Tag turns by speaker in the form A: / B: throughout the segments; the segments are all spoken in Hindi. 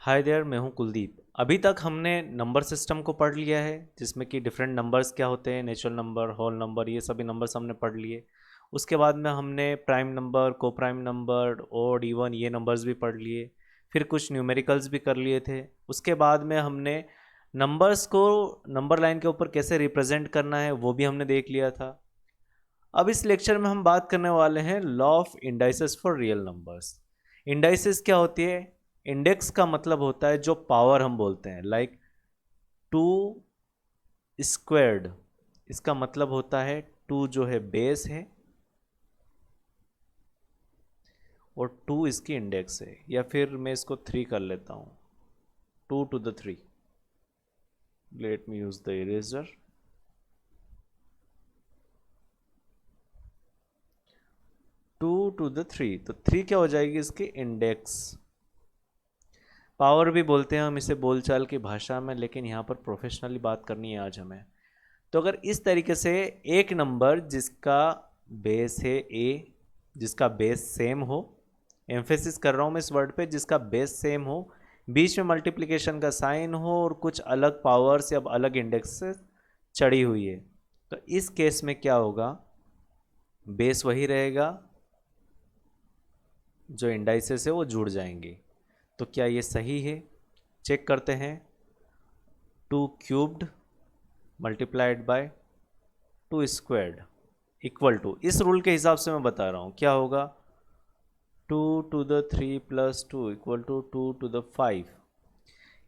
A: हाय देयर, मैं हूं कुलदीप। अभी तक हमने नंबर सिस्टम को पढ़ लिया है, जिसमें कि डिफरेंट नंबर्स क्या होते हैं, नेचुरल नंबर, होल नंबर, ये सभी नंबर्स हमने पढ़ लिए। उसके बाद में हमने प्राइम नंबर, को प्राइम नंबर, ओड, इवन ये नंबर्स भी पढ़ लिए। फिर कुछ न्यूमेरिकल्स भी कर लिए थे। उसके बाद में हमने नंबर्स को नंबर लाइन के ऊपर कैसे रिप्रेजेंट करना है वो भी हमने देख लिया था। अब इस लेक्चर में हम बात करने वाले हैं law of indices for real numbers. Indices क्या होती है? इंडेक्स का मतलब होता है जो पावर हम बोलते हैं, लाइक टू स्क्वेयर्ड। इसका मतलब होता है टू जो है बेस है और टू इसकी इंडेक्स है, या फिर मैं इसको थ्री कर लेता हूं, two to the three. Let me use the eraser. Two to the three, तो थ्री क्या हो जाएगी? इसकी इंडेक्स। पावर भी बोलते हैं हम इसे बोलचाल की भाषा में, लेकिन यहाँ पर प्रोफेशनली बात करनी है आज हमें। तो अगर इस तरीके से एक नंबर जिसका बेस है ए, जिसका बेस सेम हो, एम्फेसिस कर रहा हूँ मैं इस वर्ड पे, जिसका बेस सेम हो, बीच में मल्टीप्लिकेशन का साइन हो और कुछ अलग पावर्स या अलग इंडेक्स से चढ़ी हुई है, तो इस केस में क्या होगा? बेस वही रहेगा, जो इंडाइसेस है वो जुड़ जाएंगे। तो क्या ये सही है? चेक करते हैं। Two cubed multiplied by two squared equal to, इस रूल के हिसाब से मैं बता रहा हूँ क्या होगा। Two to the three plus two equal to two to the five.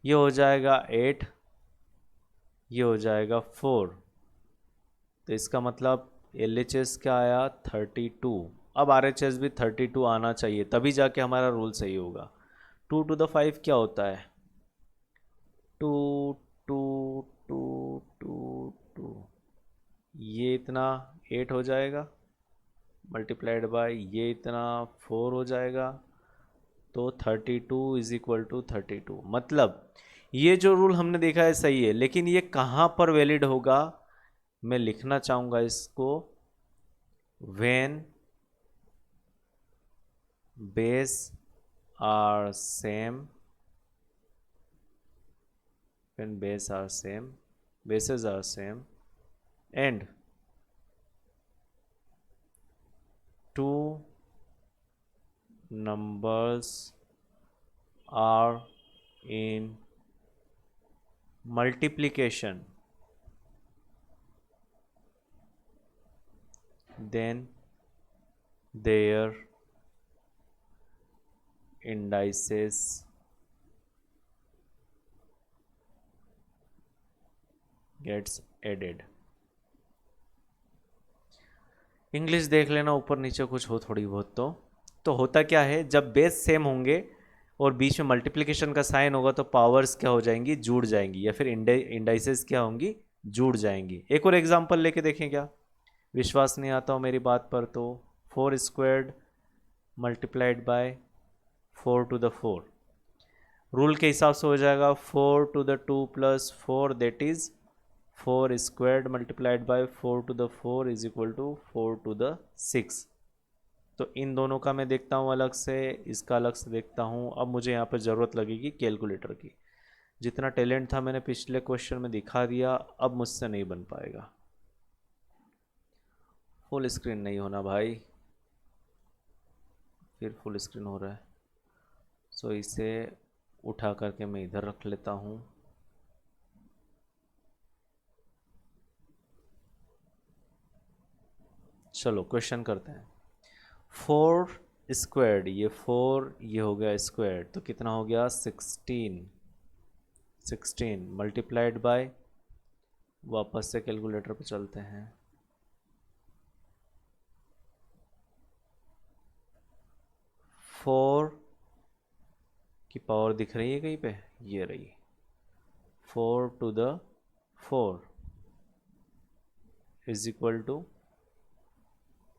A: ये हो जाएगा एट, ये हो जाएगा फोर। तो इसका मतलब एल एच एस क्या आया? 32। अब आर एच एस भी 32 आना चाहिए, तभी जाके हमारा रूल सही होगा। टू टू द फाइव क्या होता है? Two two two two two, ये इतना एट हो जाएगा, मल्टीप्लाइड बाय ये इतना फोर हो जाएगा। तो 32 इज इक्वल टू 32। मतलब ये जो रूल हमने देखा है सही है, लेकिन ये कहाँ पर वैलिड होगा? मैं लिखना चाहूँगा इसको, when base are same, when base are same, bases are same, and two numbers are in multiplication, then their indices gets added। English देख लेना, ऊपर नीचे कुछ हो थोड़ी बहुत। तो होता क्या है, जब बेस सेम होंगे और बीच में मल्टीप्लिकेशन का साइन होगा तो पावर्स क्या हो जाएंगी? जुड़ जाएंगी, या फिर इंडाइसेस क्या होंगी? जुड़ जाएंगी। एक और एग्जांपल लेके देखें क्या? विश्वास नहीं आता हो मेरी बात पर तो four squared multiplied by four to the four, rule के हिसाब से हो जाएगा four to the two plus four, that is four squared multiplied by four to the four is equal to four to the six. तो इन दोनों का मैं देखता हूँ अलग से, इसका अलग से देखता हूँ। अब मुझे यहाँ पर ज़रूरत लगेगी कैलकुलेटर की। जितना टैलेंट था मैंने पिछले क्वेश्चन में दिखा दिया, अब मुझसे नहीं बन पाएगा। फुल स्क्रीन नहीं होना भाई, फिर फुल स्क्रीन हो रहा है। सो इसे उठा करके मैं इधर रख लेता हूँ। चलो क्वेश्चन करते हैं। फोर स्क्वायर्ड, ये फोर, ये हो गया स्क्वायर्ड, तो कितना हो गया? 16। 16 मल्टीप्लाइड बाय, वापस से कैलकुलेटर पे चलते हैं, फोर की पावर दिख रही है कहीं पे? ये रही, four to the four is equal to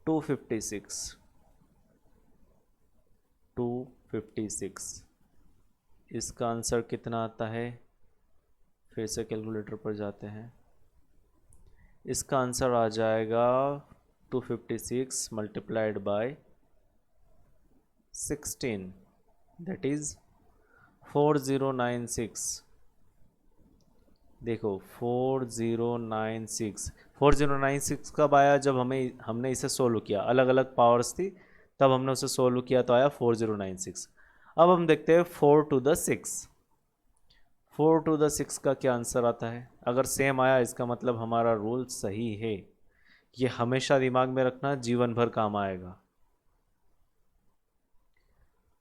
A: 256। 256 इसका आंसर कितना आता है? फिर से कैलकुलेटर पर जाते हैं। इसका आंसर आ जाएगा 256 मल्टीप्लाइड बाय 16, दैट इज 4096, देखो 4096 कब आया? जब हमने इसे सोल्व किया, अलग अलग पावर्स थी तब हमने उसे सोल्व किया तो आया 4096। अब हम देखते हैं 4 to the 6, 4 to the 6 का क्या आंसर आता है? अगर सेम आया इसका मतलब हमारा रूल सही है। ये हमेशा दिमाग में रखना, जीवन भर काम आएगा,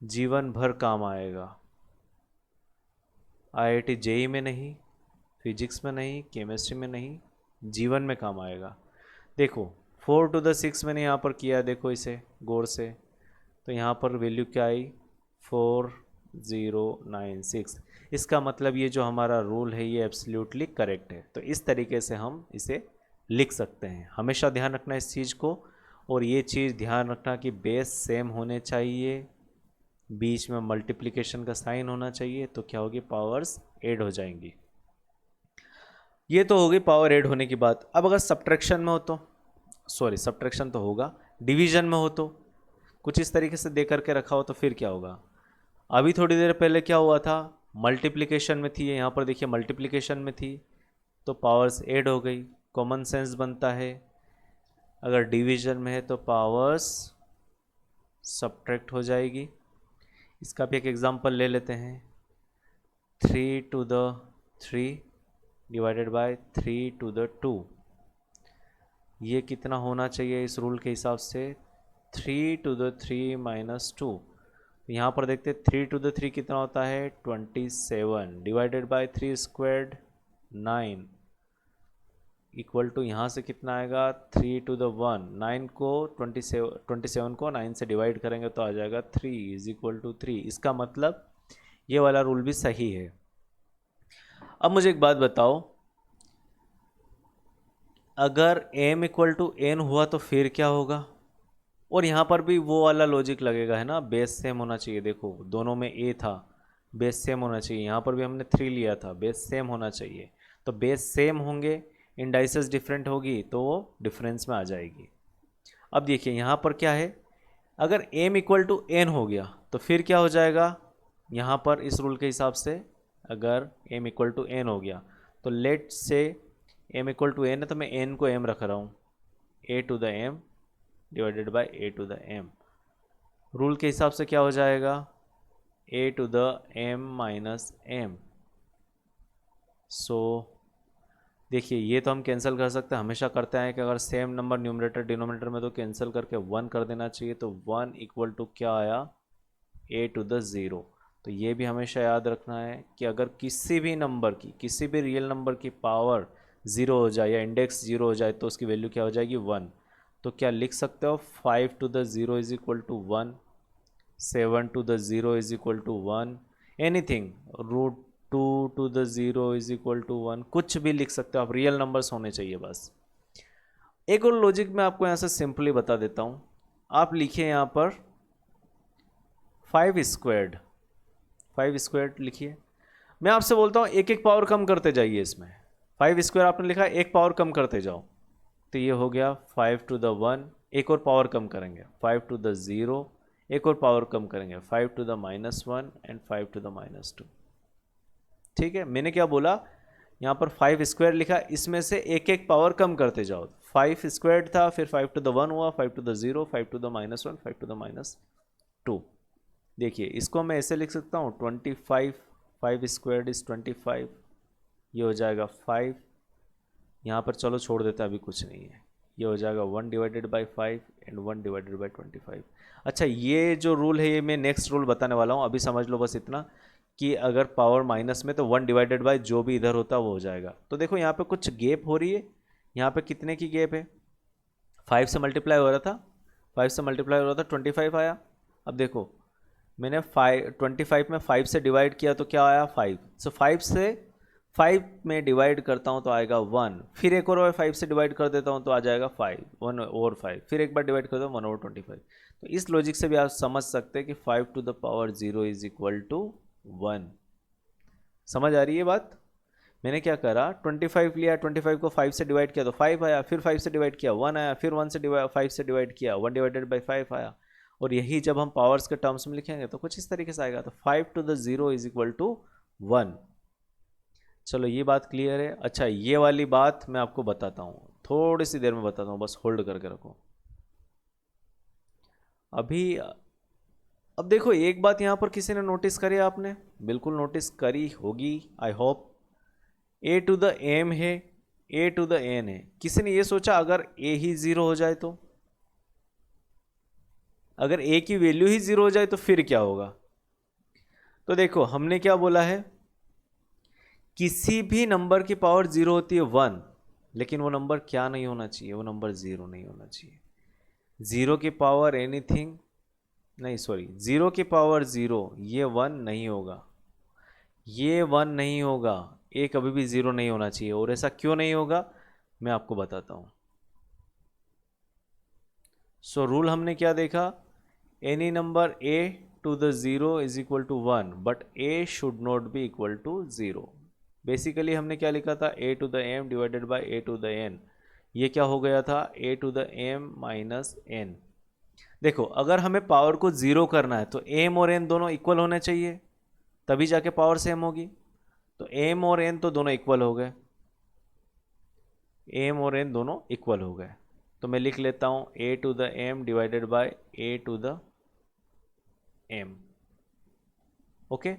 A: जीवन भर काम आएगा। IIT जेई में नहीं, फिजिक्स में नहीं, केमिस्ट्री में नहीं, जीवन में काम आएगा। देखो 4 to the 6 मैंने यहाँ पर किया, देखो इसे गौर से, तो यहाँ पर वैल्यू क्या आई? 4096। इसका मतलब ये जो हमारा रूल है ये एब्सोल्युटली करेक्ट है। तो इस तरीके से हम इसे लिख सकते हैं। हमेशा ध्यान रखना इस चीज़ को, और ये चीज़ ध्यान रखना कि बेस सेम होने चाहिए, बीच में मल्टीप्लिकेशन का साइन होना चाहिए, तो क्या होगी? पावर्स ऐड हो जाएंगी। ये तो होगी पावर ऐड होने की बात। अब अगर सब्ट्रैक्शन में हो तो, सॉरी सब्ट्रैक्शन तो होगा, डिवीजन में हो तो कुछ इस तरीके से दे करके रखा हो तो फिर क्या होगा? अभी थोड़ी देर पहले क्या हुआ था? मल्टीप्लिकेशन में थी, यहाँ पर देखिए मल्टीप्लिकेशन में थी तो पावर्स ऐड हो गई, कॉमन सेंस बनता है। अगर डिवीजन में है तो पावर्स सब्ट्रैक्ट हो जाएगी। इसका भी एक एग्जांपल ले लेते हैं। 3 to the 3 divided by 3 to the 2, ये कितना होना चाहिए इस रूल के हिसाब से? 3 to the 3 - 2। यहाँ पर देखते 3 to the 3 कितना होता है? 27 डिवाइडेड बाय 3² 9 इक्वल टू यहाँ से कितना आएगा? 3 to the 1, 9 को 27 को 9 से डिवाइड करेंगे तो आ जाएगा 3 = 3। इसका मतलब ये वाला रूल भी सही है। अब मुझे एक बात बताओ, अगर m = n हुआ तो फिर क्या होगा? और यहाँ पर भी वो वाला लॉजिक लगेगा, है ना, बेस सेम होना चाहिए। देखो दोनों में a था, बेस सेम होना चाहिए। यहाँ पर भी हमने 3 लिया था, बेस सेम होना चाहिए। तो बेस सेम होंगे, इंडाइसेस डिफरेंट होगी तो वो डिफरेंस में आ जाएगी। अब देखिए यहाँ पर क्या है, अगर m = n हो गया तो फिर क्या हो जाएगा? यहाँ पर इस रूल के हिसाब से अगर m = n हो गया तो लेट से m = n है तो मैं n को m रख रहा हूँ, a⁴ divided by a⁴ rule के हिसाब से क्या हो जाएगा? a⁴m - m। सो देखिए ये तो हम कैंसिल कर सकते हैं, हमेशा करते हैं कि अगर सेम नंबर न्यूमरेटर डिनोमिनेटर में तो कैंसिल करके 1 कर देना चाहिए। तो 1 = क्या आया? a⁴। तो ये भी हमेशा याद रखना है कि अगर किसी भी नंबर की, किसी भी रियल नंबर की पावर 0 हो जाए या इंडेक्स 0 हो जाए तो उसकी वैल्यू क्या हो जाएगी? 1। तो क्या लिख सकते हो? 5 to the 0 = 1, 7 to the 0 = 1, anything, √2 to the 0 = 1, कुछ भी लिख सकते हो आप, रियल नंबर्स होने चाहिए बस। एक और लॉजिक मैं आपको यहाँ से सिंपली बता देता हूँ। आप लिखिए यहाँ पर 5² लिखिए। मैं आपसे बोलता हूँ एक एक पावर कम करते जाइए इसमें। 5² आपने लिखा, एक पावर कम करते जाओ तो ये हो गया 5 to the 1, एक और पावर कम करेंगे 5 to the 0, एक और पावर कम करेंगे 5 to the -1 and 5 to the -2। ठीक है, मैंने क्या बोला? यहाँ पर 5² लिखा, इसमें से एक एक पावर कम करते जाओ। 5² था, फिर 5 to the 1 हुआ, 5 to the 0, 5 to the -1, 5 to the -2। देखिए इसको मैं ऐसे लिख सकता हूँ 25, 5² = 25, ये हो जाएगा 5। यहाँ पर चलो छोड़ देते हैं, अभी कुछ नहीं है, ये हो जाएगा 1 divided by 5 and 1 divided by 25। अच्छा ये जो रूल है ये मैं नेक्स्ट रूल बताने वाला हूँ, अभी समझ लो बस इतना कि अगर पावर माइनस में तो 1 डिवाइडेड बाई जो भी इधर होता है वो हो जाएगा। तो देखो यहाँ पे कुछ गैप हो रही है, यहाँ पे कितने की गैप है? 5 से मल्टीप्लाई हो रहा था, 5 से मल्टीप्लाई हो रहा था, 25 आया। अब देखो मैंने 25 में 5 से डिवाइड किया तो क्या आया? 5। सो 5 से 5 में डिवाइड करता हूँ तो आएगा 1, फिर एक और 5 से डिवाइड कर देता हूँ तो आ जाएगा 5, 1/5, फिर एक बार डिवाइड करता हूँ 1/25। तो इस लॉजिक से भी आप समझ सकते हैं कि 5 to the power 0 = 1। समझ आ रही है बात? मैंने क्या करा, 25 लिया, 25 को 5 से डिवाइड किया तो 5 आया, फिर 5 से डिवाइड किया 1 आया, फिर 5 से डिवाइड किया 1 डिवाइडेड बाई 5 आया, और यही जब हम पावर्स के टर्म्स में लिखेंगे तो कुछ इस तरीके से आएगा, तो 5 to the 0 is equal to 1। चलो ये बात क्लियर है। अच्छा ये वाली बात मैं आपको बताता हूँ, थोड़ी सी देर में बताता हूँ, बस होल्ड करके रखो अभी। अब देखो एक बात यहाँ पर किसी ने नोटिस करी, आपने बिल्कुल नोटिस करी होगी I hope. a to the m है, a to the n है। किसी ने ये सोचा अगर a ही 0 हो जाए तो, अगर a की वैल्यू ही 0 हो जाए तो फिर क्या होगा? तो देखो हमने क्या बोला है, किसी भी नंबर की पावर 0 होती है 1, लेकिन वो नंबर क्या नहीं होना चाहिए, वो नंबर 0 नहीं होना चाहिए। 0 की पावर एनीथिंग नहीं, सॉरी 0 की पावर 0, ये 1 नहीं होगा, ये 1 नहीं होगा, ए कभी भी 0 नहीं होना चाहिए। और ऐसा क्यों नहीं होगा मैं आपको बताता हूं। सो रूल हमने क्या देखा, any number a to the 0 is equal to 1 but a should not be equal to 0। Basically हमने क्या लिखा था, a to the m divided by a to the n, ये क्या हो गया था a to the m minus n। देखो अगर हमें पावर को 0 करना है तो m और n दोनों इक्वल होने चाहिए, तभी जाके पावर सेम होगी। तो m और n तो दोनों इक्वल हो गए, m और n दोनों इक्वल हो गए, तो मैं लिख लेता हूं a to the m divided by a to the m। Okay,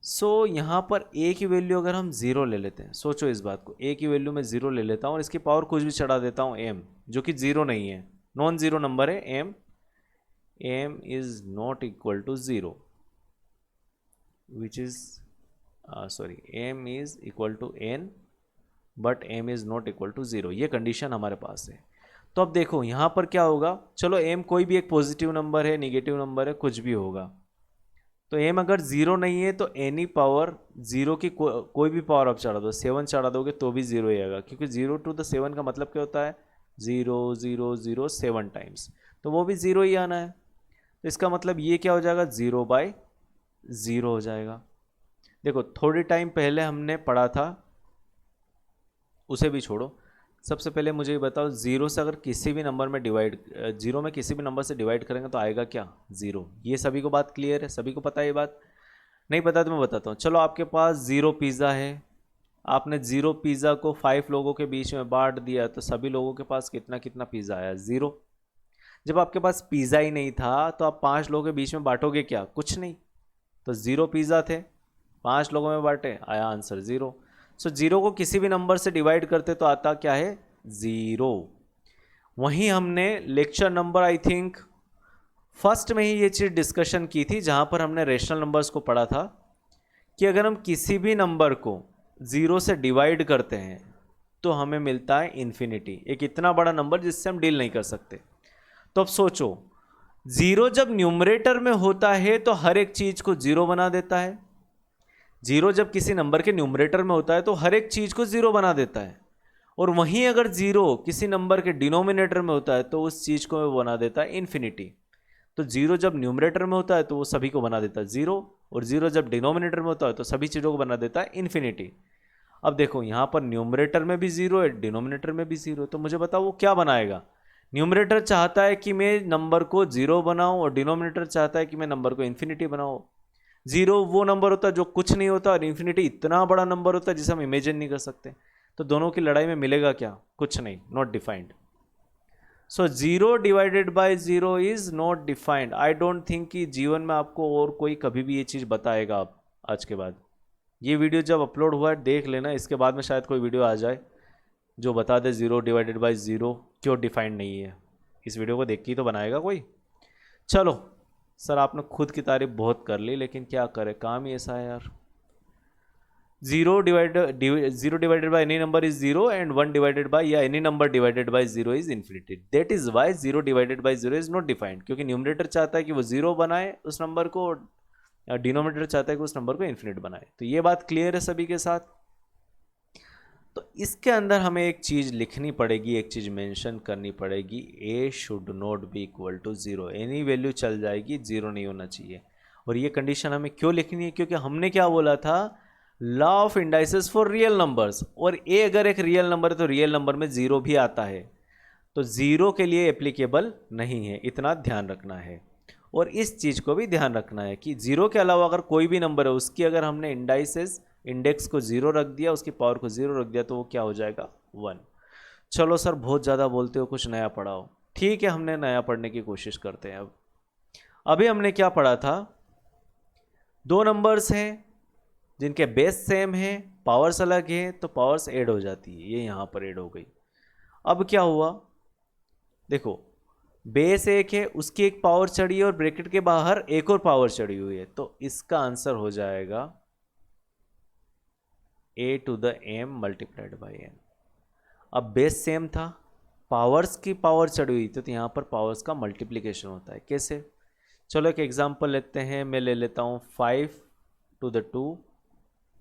A: so यहां पर a की वैल्यू अगर हम 0 ले लेते हैं, सोचो इस बात को, a की वैल्यू मैं 0 ले लेता हूं और इसकी पावर कुछ भी चढ़ा देता हूं m, जो कि 0 नहीं है, नॉन जीरो नंबर है m is not equal to 0 which is sorry m is equal to n but m is not equal to 0, ये कंडीशन हमारे पास है। तो अब देखो यहाँ पर क्या होगा, चलो m कोई भी एक पॉजिटिव नंबर है, नेगेटिव नंबर है, कुछ भी होगा, तो m अगर 0 नहीं है तो एनी पावर 0 की कोई भी पावर आप चढ़ा दो, 7 चढ़ा दोगे तो भी 0 ही आएगा, क्योंकि 0 to the 7 का मतलब क्या होता है, 0 0 0 7 टाइम्स, तो वो भी 0 ही आना है। तो इसका मतलब ये क्या हो जाएगा, 0/0 हो जाएगा। देखो थोड़ी टाइम पहले हमने पढ़ा था, उसे भी छोड़ो, सबसे पहले मुझे ये बताओ, 0 से अगर किसी भी नंबर में डिवाइड, 0 में किसी भी नंबर से डिवाइड करेंगे तो आएगा क्या, 0। ये सभी को बात क्लियर है, सभी को पता है ये बात? नहीं पता तो मैं बताता हूँ। चलो आपके पास 0 पिज़्ज़ा है, आपने 0 पिज़्ज़ा को 5 लोगों के बीच में बांट दिया, तो सभी लोगों के पास कितना कितना पिज़्ज़ा आया, 0। जब आपके पास पिज़्ज़ा ही नहीं था तो आप 5 लोगों के बीच में बांटोगे क्या, कुछ नहीं, तो 0 पिज़्ज़ा थे, 5 लोगों में बांटे, आया आंसर 0। सो 0 को किसी भी नंबर से डिवाइड करते तो आता क्या है, 0। वहीं हमने lecture number I think first में ही ये चीज़ डिस्कशन की थी, जहां पर हमने रेशनल नंबर्स को पढ़ा था कि अगर हम किसी भी नंबर को 0 से डिवाइड करते हैं तो हमें मिलता है इन्फिनिटी, एक इतना बड़ा नंबर जिससे हम डील नहीं कर सकते। तो अब सोचो, 0 जब न्यूमरेटर में होता है तो हर एक चीज़ को 0 बना देता है, 0 जब किसी नंबर के न्यूमरेटर में होता है तो हर एक चीज़ को 0 बना देता है, और वहीं अगर 0 किसी नंबर के डिनोमिनेटर में होता है तो उस चीज़ को बना देता है इन्फिनिटी। तो 0 जब न्यूमरेटर में होता है तो वो सभी को बना देता है 0, और 0 जब डिनोमिनेटर में होता है तो सभी चीज़ों को बना देता है इन्फिनिटी। अब देखो यहाँ पर न्यूमरेटर में भी 0 है, डिनोमिनेटर में भी 0, तो मुझे बताओ वो क्या बनाएगा। न्यूमरेटर चाहता है कि मैं नंबर को 0 बनाऊँ और डिनोमिनेटर चाहता है कि मैं नंबर को इन्फिनिटी बनाऊँ। 0 वो नंबर होता है जो कुछ नहीं होता, और इन्फिनिटी इतना बड़ा नंबर होता है जिसे हम इमेजिन नहीं कर सकते। तो दोनों की लड़ाई में मिलेगा क्या, कुछ नहीं, not defined. So 0 divided by 0 is not defined. I don't think कि जीवन में आपको और कोई कभी भी ये चीज़ बताएगा। आप आज के बाद ये वीडियो जब अपलोड हुआ है देख लेना, इसके बाद में शायद कोई वीडियो आ जाए जो बता दे 0 डिवाइडेड बाय 0 क्यों डिफाइंड नहीं है। इस वीडियो को देख के ही तो बनाएगा कोई। चलो सर आपने खुद की तारीफ बहुत कर ली, लेकिन क्या करें, काम ही ऐसा है यार। 0 divided by any number is 0 and 1 divided by या any number divided by 0 is infinity. That is why 0 divided by 0 is not defined, क्योंकि न्यूमरेटर चाहता है कि वो 0 बनाए उस नंबर को, डिनोमिनेटर चाहता है कि उस नंबर को इन्फिनिट बनाए। तो ये बात क्लियर है सभी के साथ। तो इसके अंदर हमें एक चीज़ लिखनी पड़ेगी, एक चीज़ मेंशन करनी पड़ेगी, a should not be equal to 0। Any value चल जाएगी, 0 नहीं होना चाहिए। और ये कंडीशन हमें क्यों लिखनी है, क्योंकि हमने क्या बोला था, law of indices for real numbers, और a अगर एक रियल नंबर है तो रियल नंबर में 0 भी आता है। तो ज़ीरो के लिए एप्लीकेबल नहीं है, इतना ध्यान रखना है। और इस चीज़ को भी ध्यान रखना है कि ज़ीरो के अलावा अगर कोई भी नंबर है उसकी अगर हमने इंडेक्स को ज़ीरो रख दिया, उसकी पावर को ज़ीरो रख दिया, तो वो क्या हो जाएगा, 1। चलो सर बहुत ज़्यादा बोलते हो, कुछ नया पढ़ाओ। ठीक है, हमने नया पढ़ने की कोशिश करते हैं। अब अभी हमने क्या पढ़ा था, दो नंबर्स हैं जिनके बेस सेम है, पावर्स अलग है, तो पावर्स ऐड हो जाती है, ये यहाँ पर ऐड हो गई। अब क्या हुआ, देखो बेस एक है, उसकी एक पावर चढ़ी है और ब्रैकेट के बाहर एक और पावर चढ़ी हुई है, तो इसका आंसर हो जाएगा a⁴m मल्टीप्लाइड बाई n। अब बेस सेम था, पावर्स की पावर चढ़ी हुई थी, तो यहाँ पर पावर्स का मल्टीप्लिकेशन होता है। कैसे, चलो एक एग्जांपल लेते हैं, मैं ले लेता हूँ 5⁴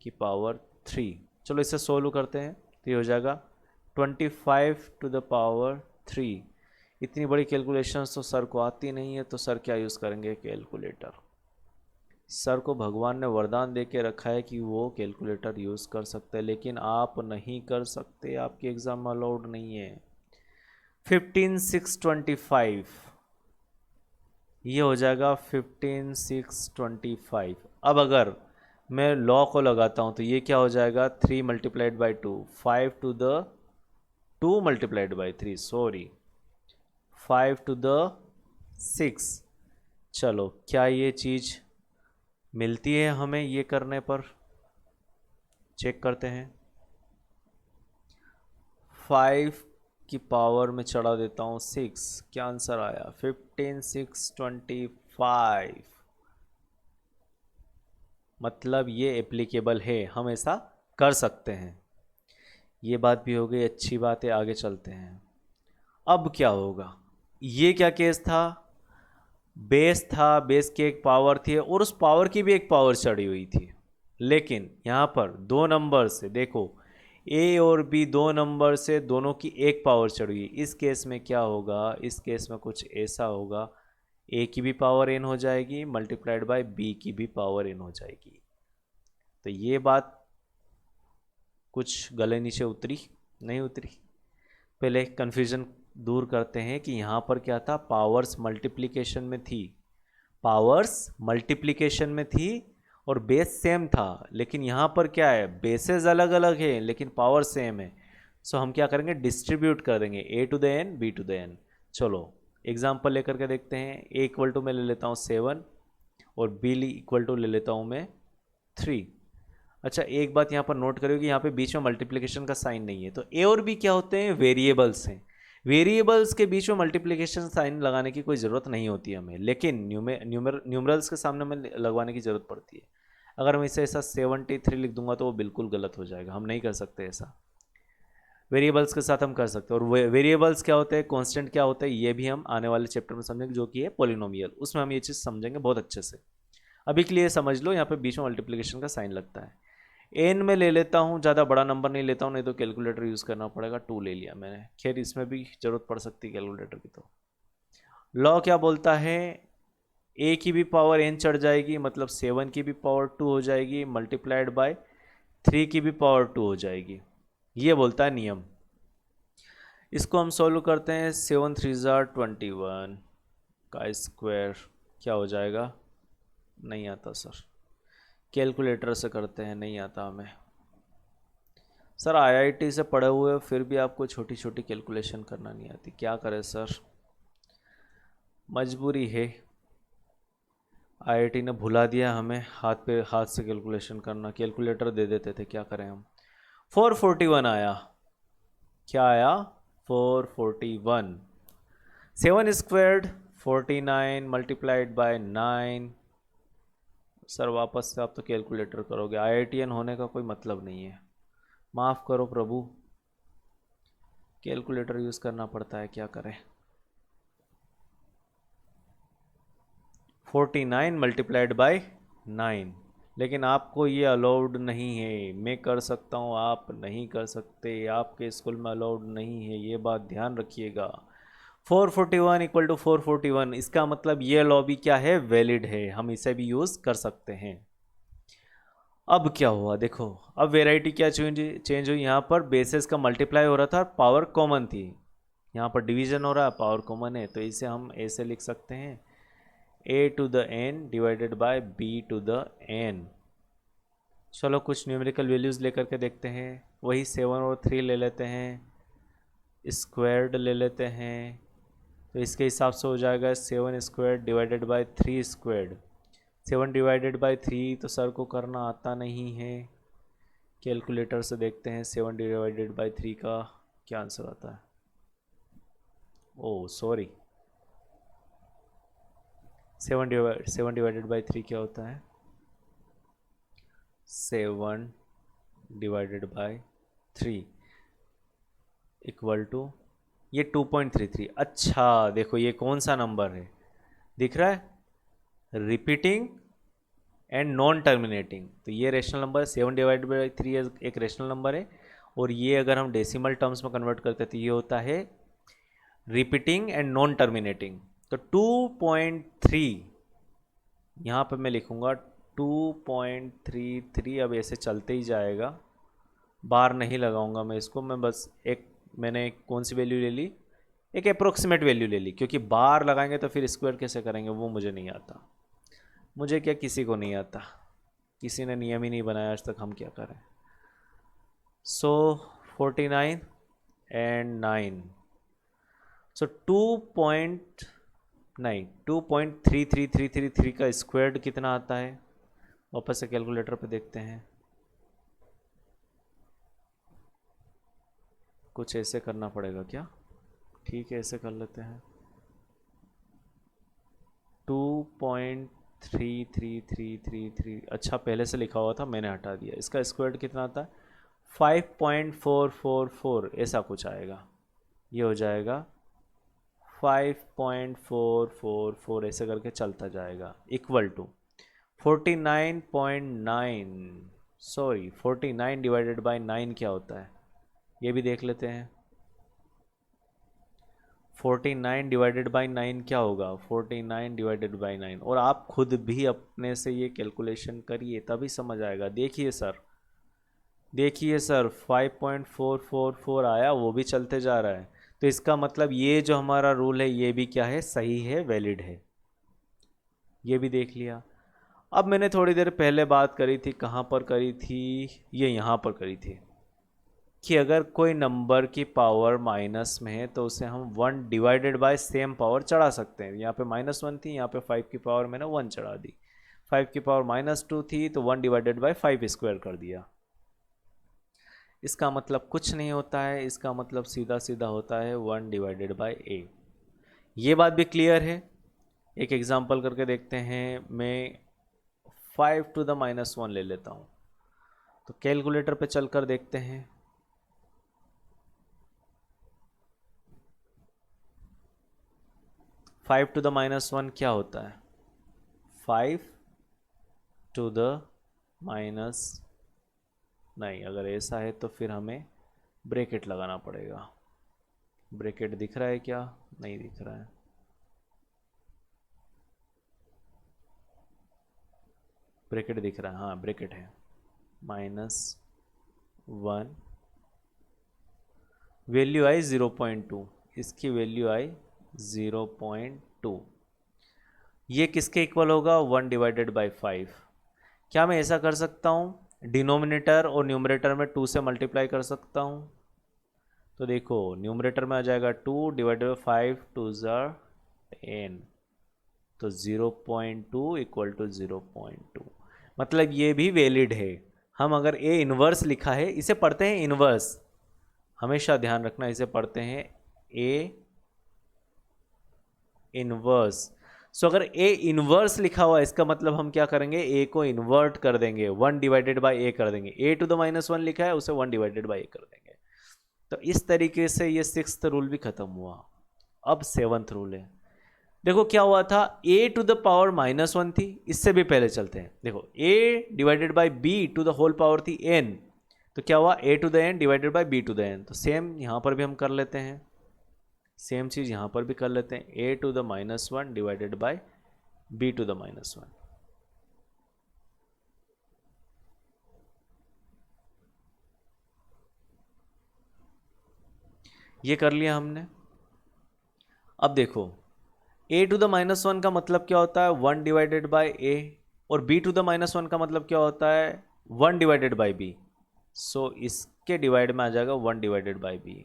A: की पावर 3। चलो इसे सोल्व करते हैं, तो ये हो जाएगा 25⁴। इतनी बड़ी कैलकुलेशंस तो सर को आती नहीं है, तो सर क्या यूज़ करेंगे, कैलकुलेटर। सर को भगवान ने वरदान दे के रखा है कि वो कैलकुलेटर यूज़ कर सकते हैं, लेकिन आप नहीं कर सकते, आपकी एग्ज़ाम में अलाउड नहीं है। 15/6 = 25, ये हो जाएगा 15/6 = 25। अब अगर मैं लॉ को लगाता हूँ तो ये क्या हो जाएगा, 3 × 2, 5⁴ मल्टीप्लाइड बाई 3, सॉरी 5⁴। चलो क्या ये चीज़ मिलती है हमें ये करने पर, चेक करते हैं। 5 की पावर में चढ़ा देता हूँ 6, क्या आंसर आया, 15/6 = 25। मतलब ये एप्लीकेबल है, हम ऐसा कर सकते हैं। ये बात भी हो गई, अच्छी बात है, आगे चलते हैं। अब क्या होगा, ये क्या केस था, बेस था, बेस की एक पावर थी और उस पावर की भी एक पावर चढ़ी हुई थी, लेकिन यहाँ पर दो नंबर से, देखो ए और बी दो नंबर से, दोनों की एक पावर चढ़ी हुई। इस केस में क्या होगा, इस केस में कुछ ऐसा होगा, ए की भी पावर n हो जाएगी मल्टीप्लाइड बाय बी की भी पावर n हो जाएगी। तो ये बात कुछ गले नीचे उतरी नहीं उतरी, पहले कन्फ्यूज़न दूर करते हैं कि यहाँ पर क्या था, पावर्स मल्टीप्लिकेशन में थी, पावर्स मल्टीप्लिकेशन में थी और बेस सेम था, लेकिन यहाँ पर क्या है, बेसेस अलग अलग है लेकिन पावर सेम है। सो हम क्या करेंगे, डिस्ट्रीब्यूट कर देंगे, a⁴n b⁴n। चलो एग्जांपल लेकर के देखते हैं। a = मैं ले लेता हूँ 7 और b = ले लेता हूँ मैं 3। अच्छा एक बात यहाँ पर नोट करिए कि यहाँ पे बीच में मल्टीप्लिकेशन का साइन नहीं है, तो ए और बी क्या होते हैं, वेरिएबल्स हैं। वेरिएबल्स के बीच में मल्टीप्लिकेशन साइन लगाने की कोई ज़रूरत नहीं होती है हमें, लेकिन न्यूमरल्स के सामने में लगवाने की ज़रूरत पड़ती है। अगर मैं इसे ऐसा 73 लिख दूंगा तो वो बिल्कुल गलत हो जाएगा, हम नहीं कर सकते ऐसा। वेरिएबल्स के साथ हम कर सकते हैं, और वेरिएबल्स क्या होते हैं, कॉन्स्टेंट क्या होता है, ये भी हम आने वाले चैप्टर में समझेंगे, जो कि है पॉलिनोमियल, उसमें हम ये चीज़ समझेंगे बहुत अच्छे से। अभी के लिए समझ लो, यहाँ पे बीच में मल्टीप्लिकेशन का साइन लगता है। एन में ले लेता हूँ, ज़्यादा बड़ा नंबर नहीं लेता हूँ, नहीं तो कैलकुलेटर यूज़ करना पड़ेगा। 2 ले लिया मैंने, खैर इसमें भी ज़रूरत पड़ सकती है कैलकुलेटर की। तो लॉ क्या बोलता है, ए की भी पावर n चढ़ जाएगी, मतलब 7 की भी पावर 2 हो जाएगी मल्टीप्लाइड बाय 3 की भी पावर 2 हो जाएगी, ये बोलता है नियम। इसको हम सॉल्व करते हैं, 7×3 = 21 का स्क्वायर क्या हो जाएगा, नहीं आता सर, कैलकुलेटर से करते हैं, नहीं आता हमें। सर आईआईटी से पढ़े हुए फिर भी आपको छोटी छोटी कैलकुलेशन करना नहीं आती, क्या करें सर, मजबूरी है। आईआईटी ने भुला दिया हमें हाथ से कैलकुलेशन करना, कैलकुलेटर दे देते थे, क्या करें हम। 441 आया, क्या आया, 441। 7² 49 मल्टीप्लाइड बाय 9। सर वापस से आप तो कैलकुलेटर करोगे, आईआईटीएन होने का कोई मतलब नहीं है, माफ़ करो प्रभु, कैलकुलेटर यूज़ करना पड़ता है, क्या करें। 49 मल्टीप्लाइड बाय 9, लेकिन आपको ये अलाउड नहीं है, मैं कर सकता हूँ, आप नहीं कर सकते, आपके स्कूल में अलाउड नहीं है, ये बात ध्यान रखिएगा। 441 = 441, इसका मतलब ये लॉ भी क्या है, वैलिड है, हम इसे भी यूज़ कर सकते हैं। अब क्या हुआ, देखो अब वेराइटी क्या चेंज हुई, यहाँ पर बेसिस का मल्टीप्लाई हो रहा था और पावर कॉमन थी, यहाँ पर डिवीजन हो रहा है, पावर कॉमन है, तो इसे हम ए से लिख सकते हैं a to the n divided by b to the n। चलो कुछ न्यूमेरिकल वैल्यूज़ लेकर के देखते हैं। वही 7 और 3 ले लेते हैं, स्क्वायर्ड ले लेते हैं, तो इसके हिसाब से हो जाएगा 7 squared divided by 3 squared. 7 divided by 3 तो सर को करना आता नहीं है, कैलकुलेटर से देखते हैं 7 डिवाइडेड बाय 3 का क्या आंसर आता है। ओह सॉरी, 7 डिवाइडेड बाय 3 क्या होता है, 7 डिवाइडेड बाय 3 इक्वल टू ये 2.33। अच्छा देखो ये कौन सा नंबर है, दिख रहा है, रिपीटिंग एंड नॉन टर्मिनेटिंग। तो ये रेशनल नंबर 7 डिवाइडेड बाई 3 एक रेशनल नंबर है, और ये अगर हम डेसिमल टर्म्स में कन्वर्ट करते हैं तो ये होता है रिपीटिंग एंड नॉन टर्मिनेटिंग। तो 2.3 यहाँ पे मैं लिखूँगा 2.33। अब ऐसे चलते ही जाएगा, बार नहीं लगाऊंगा मैं इसको, मैं बस मैंने कौन सी वैल्यू ले ली, एक अप्रोक्सीमेट वैल्यू ले ली, क्योंकि बार लगाएंगे तो फिर स्क्वायर कैसे करेंगे वो मुझे नहीं आता। मुझे क्या, किसी को नहीं आता, किसी ने नियम ही नहीं बनाया आज तक, हम क्या करें। सो 49 एंड 9, सो 2.3333 का स्क्वायर्ड कितना आता है, वापस से कैलकुलेटर पे देखते हैं। कुछ ऐसे करना पड़ेगा क्या, ठीक है ऐसे कर लेते हैं। 2.3333, अच्छा पहले से लिखा हुआ था मैंने हटा दिया, इसका स्क्वायर कितना आता है 5.444, ऐसा कुछ आएगा, ये हो जाएगा 5.444, ऐसे करके चलता जाएगा, equal to 49.9, sorry 49 divided by 9 क्या होता है, ये भी देख लेते हैं। 49 डिवाइडेड बाई 9 क्या होगा, 49 डिवाइडेड बाई 9, और आप खुद भी अपने से ये कैलकुलेशन करिए तभी समझ आएगा। देखिए सर, देखिए सर 5.444 आया, वो भी चलते जा रहा है, तो इसका मतलब ये जो हमारा रूल है ये भी क्या है, सही है, वैलिड है, ये भी देख लिया। अब मैंने थोड़ी देर पहले बात करी थी, कहाँ पर करी थी, ये यहाँ पर करी थी, कि अगर कोई नंबर की पावर माइनस में है तो उसे हम 1 डिवाइडेड बाय सेम पावर चढ़ा सकते हैं। यहाँ पे -1 थी, यहाँ पे 5 की पावर मैंने 1 चढ़ा दी, 5 की पावर -2 थी तो 1 डिवाइडेड बाय 5 स्क्वायर कर दिया। इसका मतलब कुछ नहीं होता है, इसका मतलब सीधा सीधा होता है 1 डिवाइडेड बाय a। ये बात भी क्लियर है, एक एग्जांपल करके देखते हैं। मैं 5 टू द -1 ले लेता हूँ, तो कैलकुलेटर पे चलकर देखते हैं। 5 टू द -1 क्या होता है, 5 टू द माइनस, नहीं अगर ऐसा है तो फिर हमें ब्रैकेट लगाना पड़ेगा। ब्रैकेट दिख रहा है क्या, नहीं दिख रहा है, ब्रैकेट दिख रहा है, हाँ ब्रैकेट है, -1, वैल्यू आई 0.2, इसकी वैल्यू आई 0.2, ये किसके इक्वल होगा, 1 डिवाइडेड बाई 5। क्या मैं ऐसा कर सकता हूँ, डिनोमिनेटर और न्यूमरेटर में 2 से मल्टीप्लाई कर सकता हूँ। तो देखो न्यूमरेटर में आ जाएगा 2 डिवाइडेड बाई 5 2 ज़ार 10, तो 0.2 इक्वल टू 0.2, मतलब ये भी वैलिड है। हम अगर ए इन्वर्स लिखा है, इसे पढ़ते हैं इन्वर्स, हमेशा ध्यान रखना, इसे पढ़ते हैं ए इन्वर्स। सो अगर ए इन्वर्स लिखा हुआ है, इसका मतलब हम क्या करेंगे, ए को इन्वर्ट कर देंगे, 1 डिवाइडेड बाई ए कर देंगे। ए टू द -1 लिखा है, उसे 1 डिवाइडेड बाई ए कर देंगे। तो इस तरीके से ये 6th रूल भी खत्म हुआ। अब 7th रूल है। देखो क्या हुआ था, a टू द पावर -1 थी, इससे भी पहले चलते हैं। देखो a divided by b to the whole power थी n, तो क्या हुआ a to the n divided by b to the n। तो सेम यहाँ पर भी हम कर लेते हैं, सेम चीज़ यहाँ पर भी कर लेते हैं, a to the -1 divided by b to the -1। ये कर लिया हमने। अब देखो a to the minus one का मतलब क्या होता है 1 डिवाइडेड बाई a, और b to the minus one का मतलब क्या होता है 1 डिवाइडेड बाई b। सो इसके डिवाइड में आ जाएगा 1 डिवाइडेड बाई b।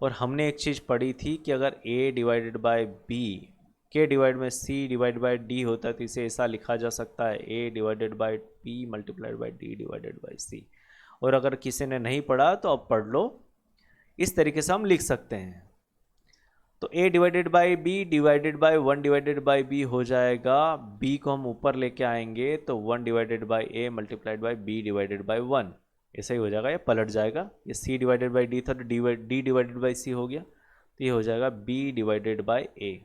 A: और हमने एक चीज़ पढ़ी थी कि अगर a डिवाइडेड बाई b के डिवाइड में c डिवाइड बाई d होता है तो इसे ऐसा लिखा जा सकता है a divided by p multiplied by d divided by c। और अगर किसी ने नहीं पढ़ा तो अब पढ़ लो, इस तरीके से हम लिख सकते हैं। तो a divided by b divided by 1 divided by b हो जाएगा, b को हम ऊपर लेके आएंगे तो 1 divided by a multiplied by b divided by 1, ऐसा ही हो जाएगा, ये पलट जाएगा। ये c डिवाइडेड बाई d था तो d डिवाइडेड बाई c हो गया, तो ये हो जाएगा b डिवाइडेड बाई a।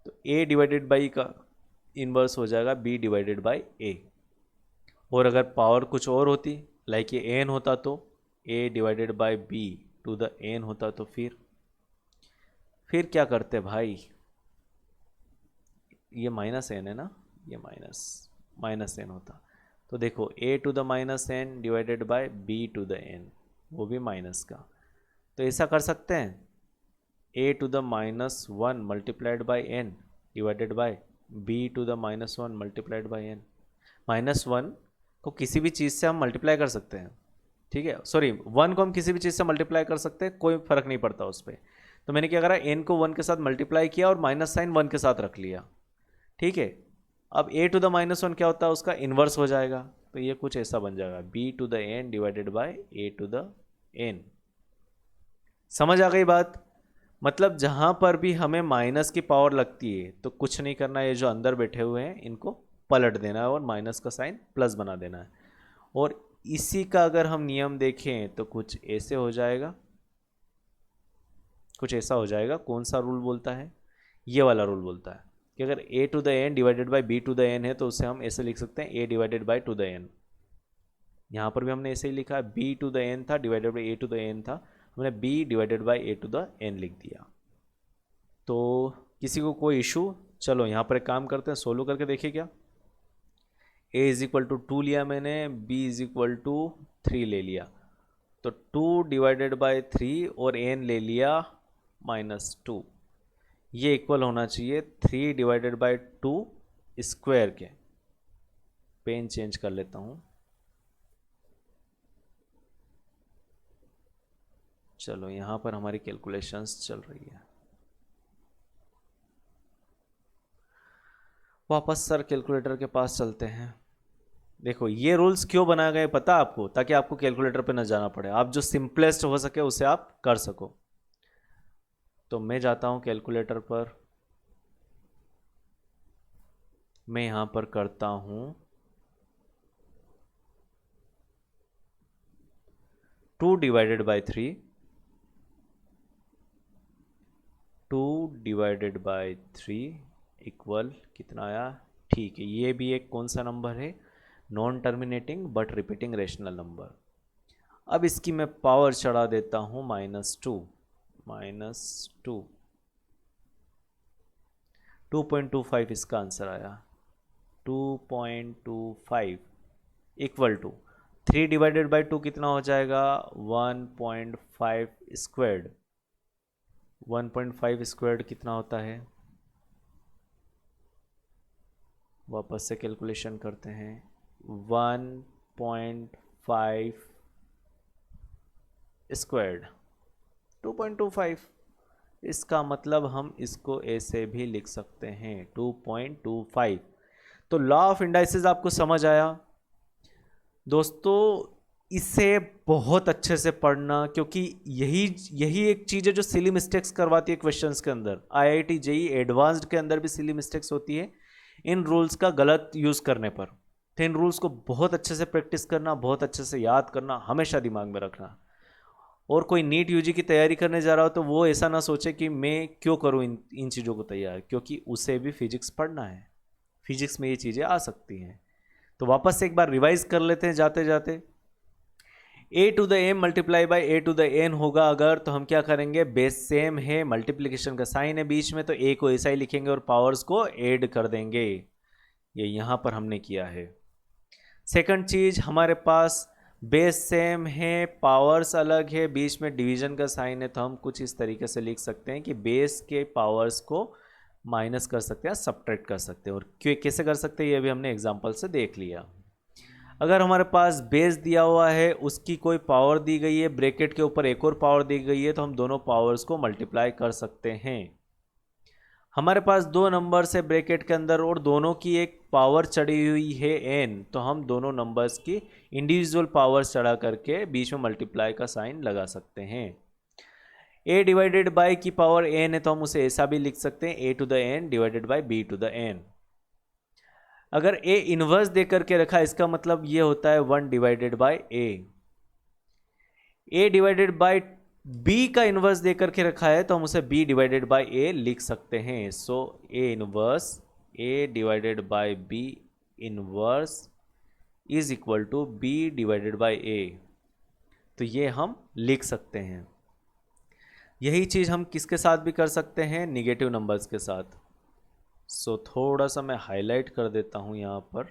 A: तो a डिवाइडेड बाई का इन्वर्स हो जाएगा b डिवाइडेड बाई a। और अगर पावर कुछ और होती, लाइक ये n होता तो a divided by b to the n होता, तो फिर क्या करते भाई, ये माइनस एन है ना, ये माइनस एन होता। तो देखो a to the minus N divided by b to the n, वो भी माइनस का। तो ऐसा कर सकते हैं a to the minus one multiplied by n divided by b to the minus one multiplied by n। Minus one को किसी भी चीज़ से हम मल्टीप्लाई कर सकते हैं, ठीक है, सॉरी 1 को हम किसी भी चीज़ से मल्टीप्लाई कर सकते हैं, कोई फर्क नहीं पड़ता उस पर। तो मैंने क्या करा, n को 1 के साथ मल्टीप्लाई किया और माइनस साइन 1 के साथ रख लिया, ठीक है। अब a to the minus one क्या होता है, उसका इन्वर्स हो जाएगा, तो ये कुछ ऐसा बन जाएगा b to the n divided by a to the n। समझ आ गई बात? मतलब जहाँ पर भी हमें माइनस की पावर लगती है तो कुछ नहीं करना है, ये जो अंदर बैठे हुए हैं इनको पलट देना है और माइनस का साइन प्लस बना देना है। और इसी का अगर हम नियम देखें तो कुछ ऐसे हो जाएगा, कुछ ऐसा हो जाएगा। कौन सा रूल बोलता है? ये वाला रूल बोलता है कि अगर a to the n divided by b to the n है तो उसे हम ऐसे लिख सकते हैं a divided by two the n। यहाँ पर भी हमने ऐसे ही लिखा है, b टू द n था divided by a to the n था, हमने b divided by a to the n लिख दिया। तो किसी को कोई इशू? चलो यहाँ पर एक काम करते हैं, सोल्व करके देखिए क्या। a इज इक्वल टू 2 लिया मैंने, b इज इक्वल टू 3 ले लिया, तो 2 डिवाइडेड बाई 3 और n ले लिया -2। ये इक्वल होना चाहिए 3 डिवाइडेड बाई 2 स्क्वायर के। पेन चेंज कर लेता हूँ, चलो यहाँ पर हमारी कैलकुलेशंस चल रही है। वापस सर कैलकुलेटर के पास चलते हैं। देखो ये रूल्स क्यों बनाए गए पता आपको? ताकि आपको कैलकुलेटर पे न जाना पड़े, आप जो सिंपलेस्ट हो सके उसे आप कर सको। तो मैं जाता हूँ कैलकुलेटर पर, मैं यहाँ पर करता हूँ 2 divided by 3, 2 divided by 3 equal कितना आया? ठीक है, ये भी एक कौन सा नंबर है? Non terminating but repeating rational number. अब इसकी मैं पावर चढ़ा देता हूँ -2, 2.25 इसका आंसर आया। 2.25 इक्वल टू 3 डिवाइडेड बाई 2 कितना हो जाएगा? 1.5 स्क्वायर्ड। 1.5 स्क्वायर्ड कितना होता है? वापस से कैलकुलेशन करते हैं। 1.5 स्क्वायर्ड 2.25, इसका मतलब हम इसको ऐसे भी लिख सकते हैं 2.25। तो लॉ ऑफ इंडाइसेस आपको समझ आया दोस्तों? इसे बहुत अच्छे से पढ़ना, क्योंकि यही एक चीज़ है जो सिली मिस्टेक्स करवाती है क्वेश्चंस के अंदर। IIT JEE एडवांस्ड के अंदर भी सिली मिस्टेक्स होती है इन रूल्स का गलत यूज़ करने पर। तो इन रूल्स को बहुत अच्छे से प्रैक्टिस करना, बहुत अच्छे से याद करना, हमेशा दिमाग में रखना। और कोई नीट यूजी की तैयारी करने जा रहा हो तो वो ऐसा ना सोचे कि मैं क्यों करूँ इन चीज़ों को तैयार, क्योंकि उसे भी फिजिक्स पढ़ना है, फिजिक्स में ये चीज़ें आ सकती हैं। तो वापस से एक बार रिवाइज कर लेते हैं जाते जाते। a to the m multiply by a to the n होगा अगर, तो हम क्या करेंगे, बेस सेम है, मल्टीप्लिकेशन का साइन है बीच में, तो a को ऐसा ही लिखेंगे और पावर्स को ऐड कर देंगे। ये यहाँ पर हमने किया है। सेकंड चीज़, हमारे पास बेस सेम है, पावर्स अलग है, बीच में डिवीजन का साइन है, तो हम कुछ इस तरीके से लिख सकते हैं कि बेस के पावर्स को माइनस कर सकते हैं, सब्ट्रैक्ट कर सकते हैं। और कैसे कर सकते हैं ये भी हमने एग्जांपल से देख लिया। अगर हमारे पास बेस दिया हुआ है, उसकी कोई पावर दी गई है, ब्रैकेट के ऊपर एक और पावर दी गई है, तो हम दोनों पावर्स को मल्टीप्लाई कर सकते हैं। हमारे पास दो नंबर्स है ब्रैकेट के अंदर और दोनों की एक पावर चढ़ी हुई है n, तो हम दोनों नंबर्स की इंडिविजुअल पावर चढ़ा करके बीच में मल्टीप्लाई का साइन लगा सकते हैं। a डिवाइडेड बाई की पावर n है, तो हम उसे ऐसा भी लिख सकते हैं a to the n divided by b to the n। अगर a इनवर्स दे करके रखा, इसका मतलब ये होता है 1 divided by a divided by b का इनवर्स दे करके रखा है, तो हम उसे b डिवाइडेड बाई a लिख सकते हैं। So a inverse a divided by b inverse is equal to b divided by a, तो ये हम लिख सकते हैं। यही चीज़ हम किसके साथ भी कर सकते हैं, निगेटिव नंबर्स के साथ। सो थोड़ा सा मैं हाईलाइट कर देता हूं यहाँ पर,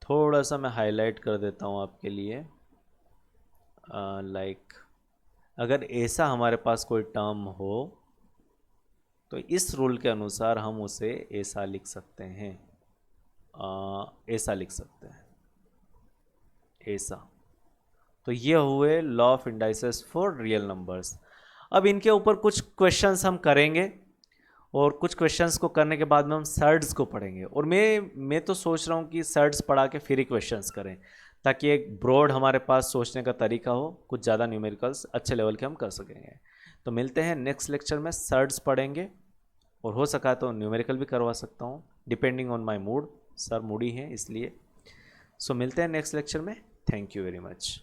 A: थोड़ा सा मैं हाईलाइट कर देता हूं आपके लिए। लाइक अगर ऐसा हमारे पास कोई टर्म हो तो इस रूल के अनुसार हम उसे ऐसा लिख सकते हैं, ऐसा लिख सकते हैं, ऐसा। तो ये हुए law of indices for real numbers. अब इनके ऊपर कुछ क्वेश्चंस हम करेंगे और कुछ क्वेश्चंस को करने के बाद में हम सर्ड्स को पढ़ेंगे। और मैं तो सोच रहा हूँ कि सर्ड्स पढ़ा के फिर ही क्वेश्चंस करें, ताकि एक ब्रॉड हमारे पास सोचने का तरीका हो, कुछ ज़्यादा न्यूमेरिकल्स अच्छे लेवल के हम कर सकेंगे। तो मिलते हैं नेक्स्ट लेक्चर में, सर्ड्स पढ़ेंगे और हो सका तो न्यूमेरिकल भी करवा सकता हूँ, depending on my mood. Sir Moody है इसलिए। सो मिलते हैं नेक्स्ट लेक्चर में। Thank you very much.